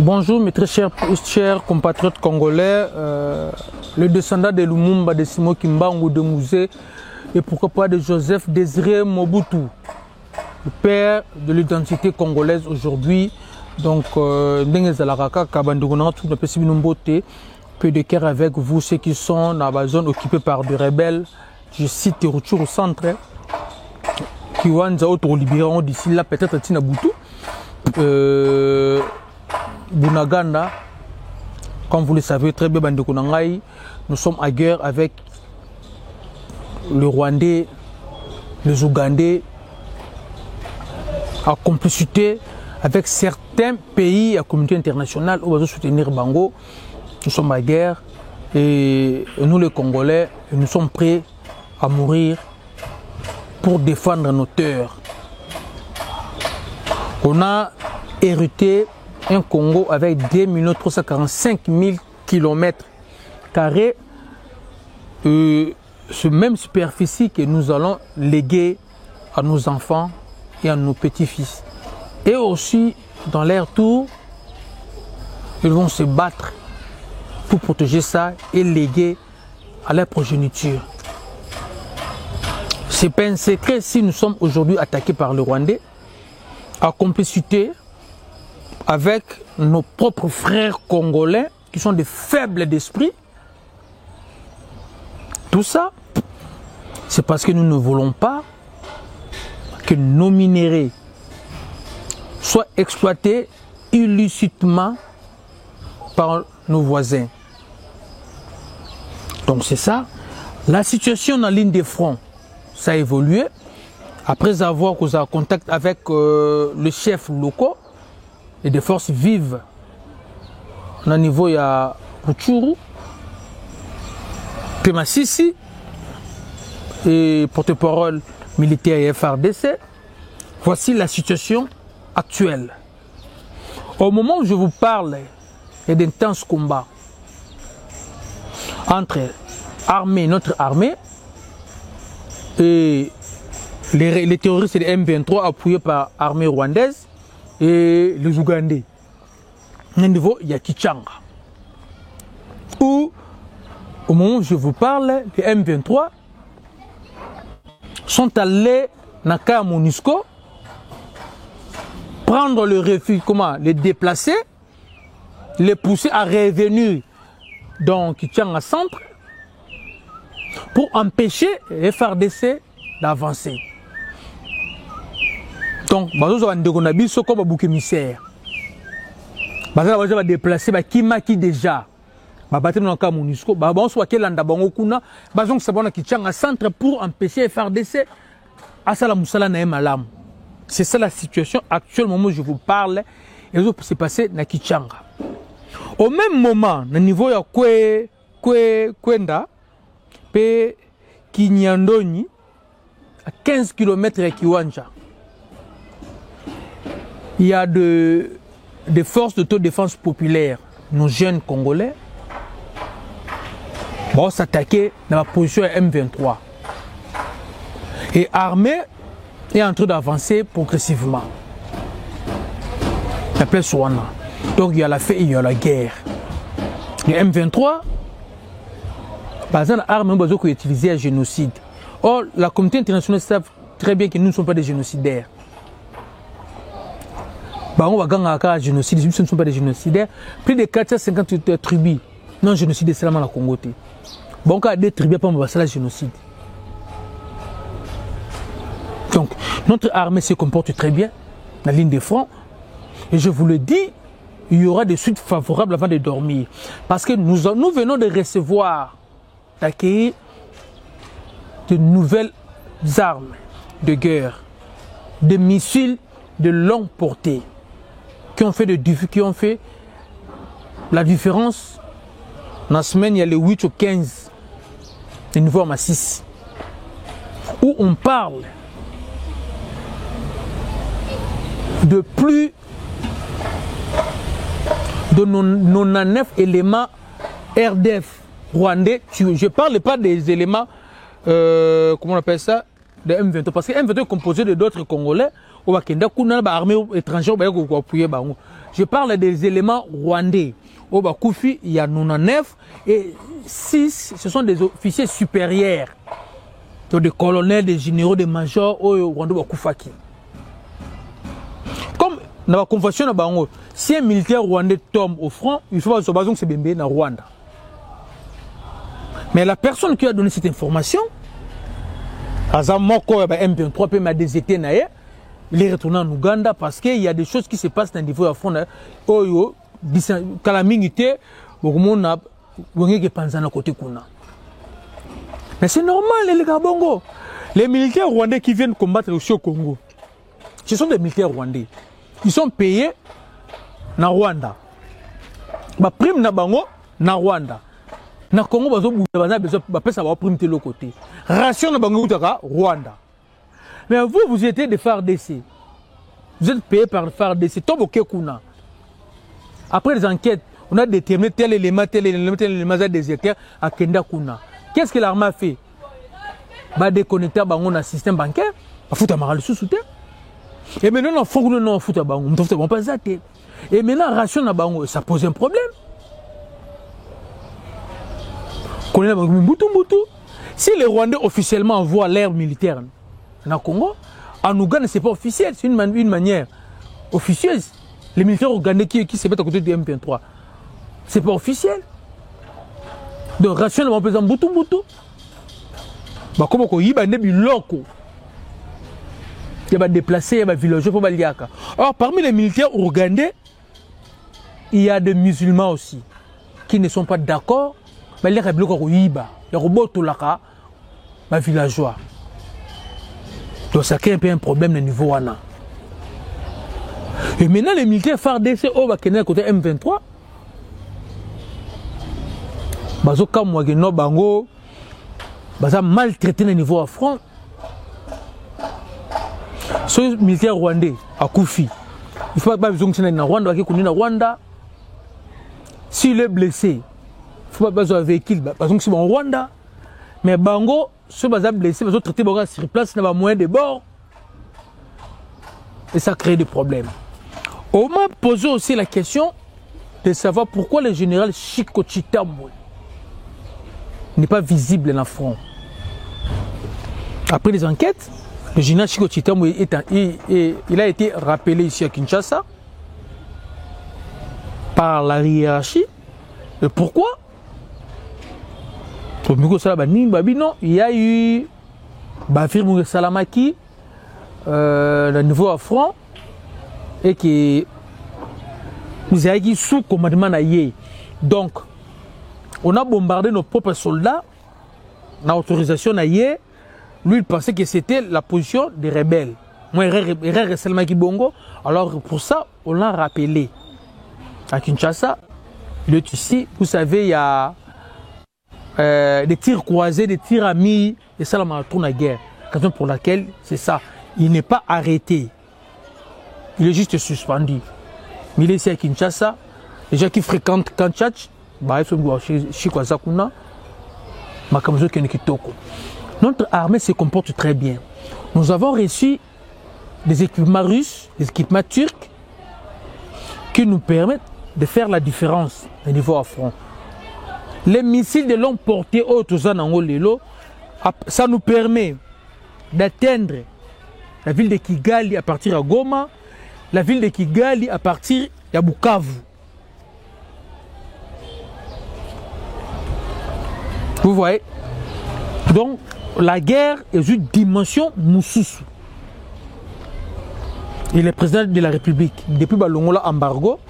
Bonjour mes très chers compatriotes congolais, le descendant de Lumumba, de Simon Kimbangu, de Mouzé et pourquoi pas de Joseph Désiré Mobutu, le père de l'identité congolaise aujourd'hui. Donc, peu de cœur avec vous, ceux qui sont dans la zone occupée par des rebelles. Je cite Rutshuru au centre, qui ont auto libéré d'ici là, peut-être Tina Boutou. Bunaganda, comme vous le savez très bien, nous sommes à guerre avec le Rwandais, les Ougandais, en complicité avec certains pays et la communauté internationale où on va soutenir Bango. Nous sommes à guerre et nous les Congolais, nous sommes prêts à mourir pour défendre nos terres. On a hérité un Congo avec 2 345 000 km². Ce même superficie que nous allons léguer à nos enfants et à nos petits-fils. Et aussi, dans leur tour, ils vont se battre pour protéger ça et léguer à leur progéniture. Ce n'est pas un secret si nous sommes aujourd'hui attaqués par le Rwandais, en complicité avec nos propres frères congolais qui sont des faibles d'esprit. Tout ça, c'est parce que nous ne voulons pas que nos minéraux soient exploités illicitement par nos voisins. Donc c'est ça. La situation en ligne de front, ça a évolué. Après avoir causé un contact avec le chef local et des forces vives, au niveau il y a Rutshuru, Pemasisi et porte-parole militaire et FRDC. Voici la situation actuelle. Au moment où je vous parle, il y a d'intenses combats entre notre armée et les terroristes de M23 appuyés par l'armée rwandaise et les Ougandais. Au niveau, il y a Kichanga. Où, au moment où je vous parle, les M23 sont allés dans le MONUSCO prendre le refuge, les déplacer, les pousser à revenir dans Kichanga centre pour empêcher les FARDC d'avancer. Donc, ils ont comme un bouc émissaire. Ils vont déplacer qui déjà. Ils vont MONUSCO. Centre pour empêcher les FARDC à Salam. C'est ça la situation actuelle, au moment où je vous parle. Et ça s'est passé dans Kichanga. Au même moment, au niveau de Kwenda, et Kinyandoni, à 15 km de Kiwanja, il y a des forces d'autodéfense populaire, nos jeunes Congolais, vont s'attaquer dans la position M23. Et l'armée est en train d'avancer progressivement. On appelle Swana. Donc il y a la paix, il y a la guerre. Le M23, par exemple, l'armée est utilisée à génocide. Or, la communauté internationale sait très bien que nous ne sommes pas des génocidaires. On va génocide, nous ne sommes pas des génocidaires. Plus de 450 tribus non génocidées seulement la Congo. Bon, il y a des tribus qui ont fait génocide. Donc, notre armée se comporte très bien, la ligne de front. Et je vous le dis, il y aura des suites favorables avant de dormir. Parce que nous venons de recevoir, d'accueillir de nouvelles armes de guerre, des missiles de longue portée, qui ont fait la différence. Dans la semaine, il y a le 8 au 15, le niveau à 6, où on parle de plus de 99 éléments RDF rwandais. Je ne parle pas des éléments, comment on appelle ça, de M23 parce que M23 est composé de d'autres Congolais ou bakenda kuna ba armée étrangère ba ko appuyer bango. Je parle des éléments rwandais. Au Bakoufi, il y a 99 et 6 ce sont des officiers supérieurs. Donc des colonels, des généraux, des majors au Rwanda Bakoufaki. Comme dans la convention de bango, si un militaire rwandais tombe au front, il faut pas se baser sur Bembe na Rwanda. Mais la personne qui a donné cette information, Azamoko M23 m'a déserté, il est retourné en Ouganda parce qu'il y a des choses qui se passent dans le niveau de front. Oyo, calamité, beaucoup na wengeke panzana côté kuna. Mais c'est normal les gars bongo. Les militaires rwandais qui viennent combattre aussi au Congo, ce sont des militaires rwandais. Ils sont payés na Rwanda. Ba prime na bango na Rwanda. Na Congo bazo besoin ba pesa ba prime de l'autre côté. Ration na bango utaka Rwanda. Mais vous étiez des FARDC. Vous êtes payé par FARDC. Tobo Kekuna. Après les enquêtes, on a déterminé tel élément déserteur à Kenda Kuna. Qu'est-ce que l'armée a fait? Bah déconnecter bango na système bancaire, a foutre maral sous terre. Et maintenant on faut que non foutre bango, on foutre pas ça. Et maintenant ration na bango, ça pose un problème. Connaît bango mbutu. Si les Rwandais officiellement envoient l'air militaire na Congo, en Ouganda c'est pas officiel, c'est une manière officieuse. Les militaires ougandais qui se mettent à côté du M23, c'est pas officiel. Donc ration na bango mbutu. Bah comment qu'on y va ne biloko. Il va déplacer, il va villager pour baliaka. Or parmi les militaires ougandais, il y a des musulmans aussi qui ne sont pas d'accord. Mais les rebelles ko yiba, les robots tolaka, bah villageois. Donc ça crée un peu un problème au niveau wana. Et maintenant les militaires FARDC au bakena côté M23. Bazo kamwa geno bango baza maltraité au niveau à front. Ce militaire rwandais a Koufi. Il faut pas besoin que na Rwanda qui connaît na Rwanda. S'il est blessé, il faut pas besoin de véhicule parce que c'est en Rwanda. Mais bango ceux baza blessé, bazo traiter bango sur place na ba moyen de bord. Et ça crée des problèmes. On m'a posé aussi la question de savoir pourquoi le général Chiko Chitambo n'est pas visible dans le front. Après les enquêtes, le général Chiko Chitambo il a été rappelé ici à Kinshasa par la hiérarchie. Et pourquoi? Il y a eu Bafir Mouré Salamaki le niveau à front et qui nous a dit sous commandement naïe. Donc, on a bombardé nos propres soldats, na autorisation naïe. Lui, il pensait que c'était la position des rebelles. Moi, il seulement qui bongo. Alors, pour ça, on l'a rappelé. À Kinshasa, il est ici. Vous savez, il y a des tirs croisés, des tirs amis. Et ça, là, tourne à guerre. Raison pour laquelle, c'est ça. Il n'est pas arrêté. Il est juste suspendu. Mais il est ici à Kinshasa. Les gens qui fréquentent Kanchach, ils sont chez Kwazakuna, Makamozo Kenekitoko. Notre armée se comporte très bien. Nous avons reçu des équipements russes, des équipements turcs, qui nous permettent de faire la différence au niveau à front. Les missiles de longue portée, ça nous permet d'atteindre la ville de Kigali à partir de Goma, la ville de Kigali à partir de Bukavu. Vous voyez? Donc, la guerre est une dimension moussoussou. Et le président de la République, depuis Balongola embargo,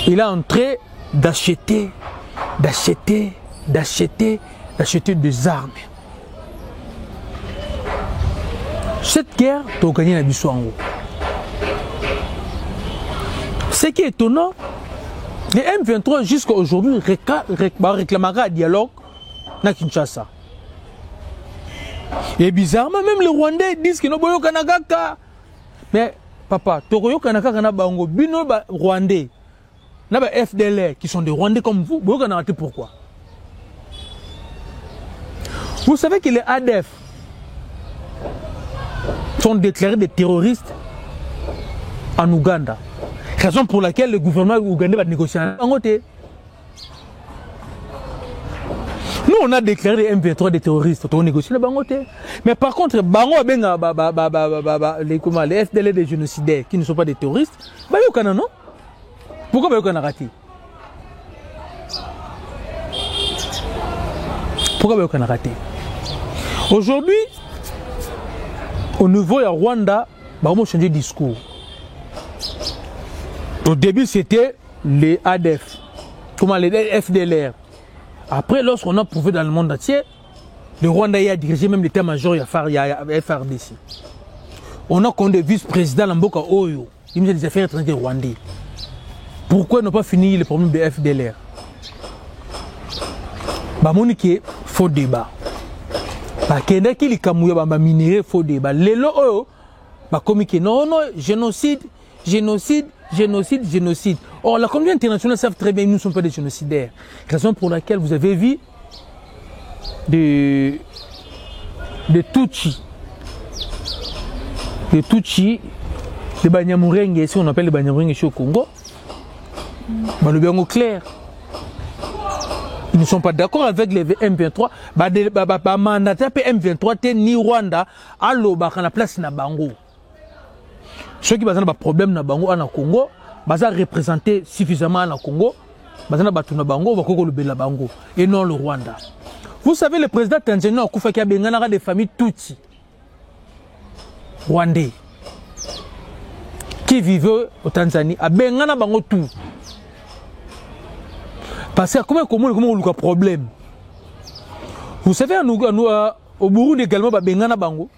il est en train d'acheter des armes. Cette guerre, tu as gagné la mission en haut. Ce qui est étonnant, les M23 jusqu'à aujourd'hui réclamera un dialogue à Kinshasa. Et bizarrement, même les Rwandais disent qu'ils n'ont pas eu Kanagaka. Mais papa, tu as eu Kanagaka Bango, Bino Rwandais, FDLR qui sont des Rwandais comme vous, pourquoi? Vous savez que les ADF sont déclarés des terroristes en Ouganda. Raison pour laquelle le gouvernement ougandais va négocier en côté. Nous, on a déclaré les M23 des terroristes, on négocie le bangoté. Mais par contre, les FDL des génocidaires qui ne sont pas des terroristes, non? Pourquoi on a raté? Pourquoi on a raté? Aujourd'hui, au niveau de Rwanda, on a changé de discours. Au début, c'était les ADF, les FDLR. Après, lorsqu'on a prouvé dans le monde entier, le Rwanda a dirigé même l'état-major, il y a FRDC. On a connu le vice-président Lamboka Oyo, il me dit des affaires étrangères rwandais. Pourquoi n'ont pas fini le problème de FDLR? Monique, faux débat. Kenda qui li kamouya ba minéré faux débat. Lelo Oyo, comme non, génocide. Or, la communauté internationale savent très bien que nous ne sommes pas des génocidaires. Raison pour laquelle vous avez vu de Tutsi. De Tutsi, les Banyamurenge, ici on appelle les Banyamurenge au Congo. Le bien au clair. Ils ne sont pas d'accord avec les M23. Mandaté M23 ni Rwanda, allo ba la place na bango. Ceux qui ont des problèmes na bango en Congo, ils ont représenté suffisamment en Congo, ils ont battu na bango, ils vont le bango et non le Rwanda. Vous savez, le président tanzanien Akufa qui a des familles Tutsi, Rwandais, qui vivent au Tanzanie, a bengana bango tout. Parce que comment on a un problème? Vous savez, au Burundi également, bengana bango.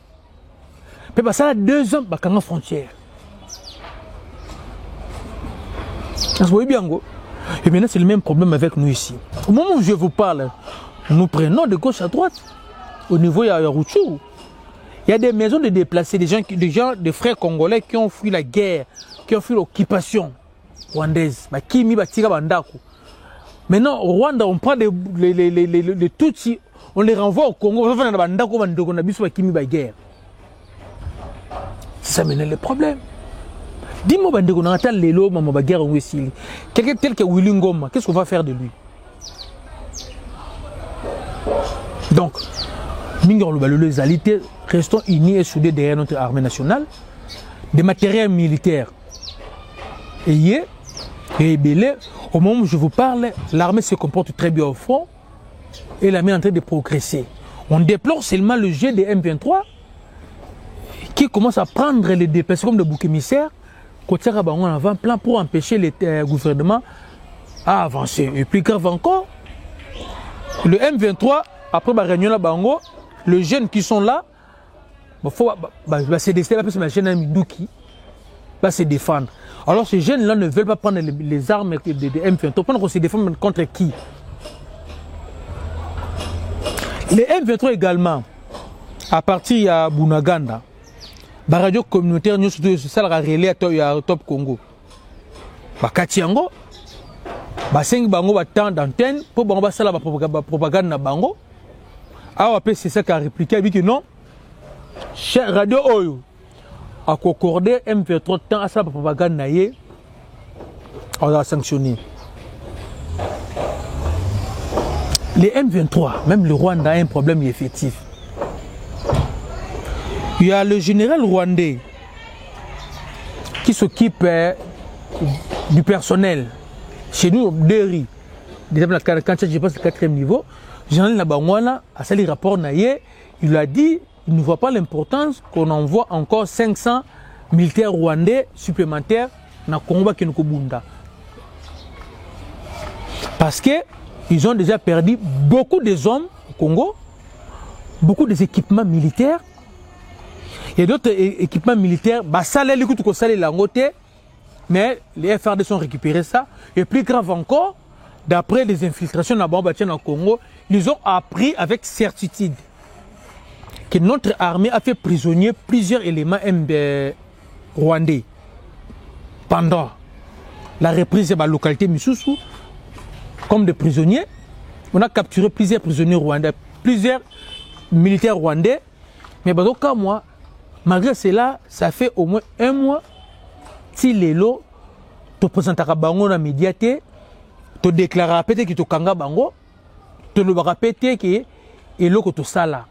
Mais ça a 2 ans, il y a une frontière. Vous voyez bien, et maintenant c'est le même problème avec nous ici. Au moment où je vous parle, nous prenons de gauche à droite. Au niveau de Yarouchou, il y a des maisons de déplacés, des gens, des frères congolais qui ont fui la guerre, qui ont fui l'occupation rwandaise. Maintenant, au Rwanda, on prend les Tutsis, on les renvoie au Congo, on va faire la guerre. Ça mène le problème. Dis-moi, on attend les lots, on va guerre en Wessili. Quelqu'un tel que Willy Ngoma, qu'est-ce qu'on va faire de lui? Donc, les alliés, restons unis et soudés derrière notre armée nationale. Des matériels militaires. Et au moment où je vous parle, l'armée se comporte très bien au front et l'armée est en train de progresser. On déplore seulement le jet des M23 qui commence à prendre les déplacements comme des boucs émissaires, côté en avant-plan pour empêcher les gouvernements à avancer. Et plus grave encore, le M23, après la réunion là, les jeunes qui sont là, il faut se défendre. Alors ces jeunes-là ne veulent pas prendre les armes des M23, pour se défendre contre qui? Les M23 également, à partir de Bunaganda, la radio communautaire, nous sommes relais à Top Congo. Katiango, Baseng Bango va temps d'antenne pour Bango faire la propagande na Bango. Après, c'est ça qui a répliqué, il dit que non, radio Oyo a concordé M23 temps à sa propagande naïe, on a sanctionné. Les M23, même le Rwanda a un problème effectif. Il y a le général rwandais qui s'occupe du personnel. Chez nous, Deri, quand je passe le 4e niveau, le général Nabangwana a sali rapport naïe, il a dit il ne voit pas l'importance qu'on envoie encore 500 militaires rwandais supplémentaires dans le combat Kinokobunda. Parce qu'ils ont déjà perdu beaucoup des hommes au Congo, beaucoup des équipements militaires. Il y a d'autres équipements militaires, mais les FRD sont récupérés ça. Et plus grave encore, d'après les infiltrations dans le Congo, ils ont appris avec certitude que notre armée a fait prisonnier plusieurs éléments rwandais. Pendant la reprise de la localité Misusu, comme des prisonniers, on a capturé plusieurs prisonniers rwandais, plusieurs militaires rwandais. Mais quand moi, malgré cela, ça fait au moins 1 mois si les lots te présentent à bango dans les médias, te déclarent peut-être que tu kanga bango, te le répéter que et l'eau que tu sala.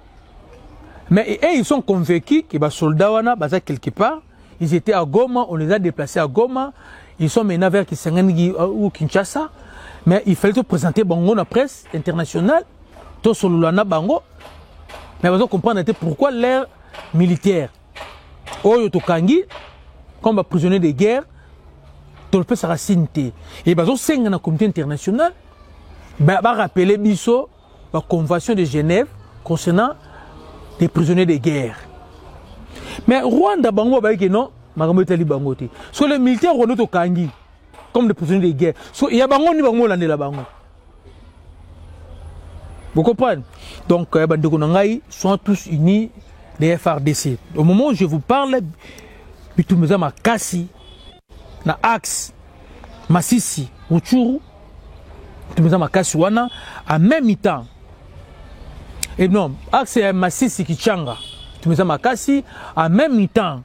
Mais ils sont convaincus que les soldats wana baza quelque part, ils étaient à Goma, on les a déplacés à Goma, ils sont maintenant vers Kisangani ou Kinshasa, mais il fallait te présenter bango dans la presse internationale, to solulana bango. Mais vous comprendre pourquoi l'ère militaire, Oyo Tokangi, comme prisonnier de guerre, tout le fait sa racine. Et bah, dans la communauté internationale, bah, rappeler Bisso, la convention de Genève concernant les prisonniers de guerre. Mais Rwanda, bango, bah, non, magambo tali bango te. Sur les militaires Rwanda Tokangi, comme des prisonniers de guerre. Il y a bango ni bango l'année la bango. Vous comprenez? Donc, les sont tous unis des FRDC. Au moment où je vous parle, bitumeza makasi na axe Masisi Ruchuru, bitumeza makasi wana en même temps. Et non, axe Masisi Kichanga, bitumeza makasi en même temps.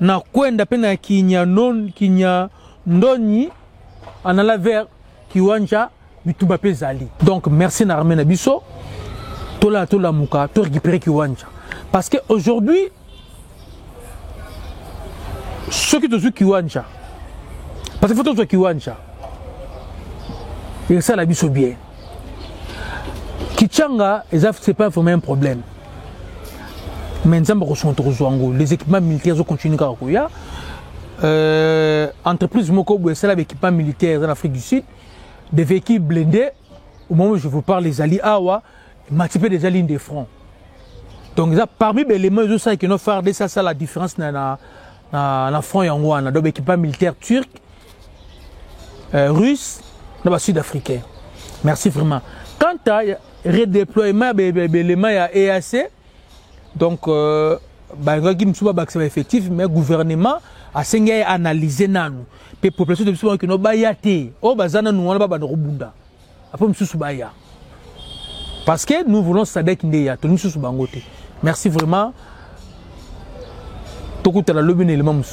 Na kwenda pena kinya ndoni anala vers kiwanja bitumba pezali. Donc merci na armée na biso. Tola muka, to récupérer kiwanja. Parce que aujourd'hui, ceux qui te jouent kiwanja, parce qu'il faut que tu kiwanja, et ça la biso bien. Kichanga, c'est pas vraiment un problème. Maintenant, les équipements militaires ont continué à courir. Entreprise Moko c'est avec équipements militaires en Afrique du Sud, des véhicules blindés. Au moment où je vous parle, les alliés Awa, multiplier des lignes de front. Donc parmi les éléments de ça qui nous font ça la différence dans la front yangwana, donc équipement militaire turc, russe, dans sud-africain. Merci vraiment. Quant à redéploiement des éléments à EAC, donc effectif, mais le gouvernement a analysé nanu. Les populations de Bissau qui n'ont pas été, oh bazana nous on va pas de rebunda. Après monsieur Baya. Parce que nous voulons Sadek Ndeya, tout nous sous Bangote. Merci vraiment. Tout le monde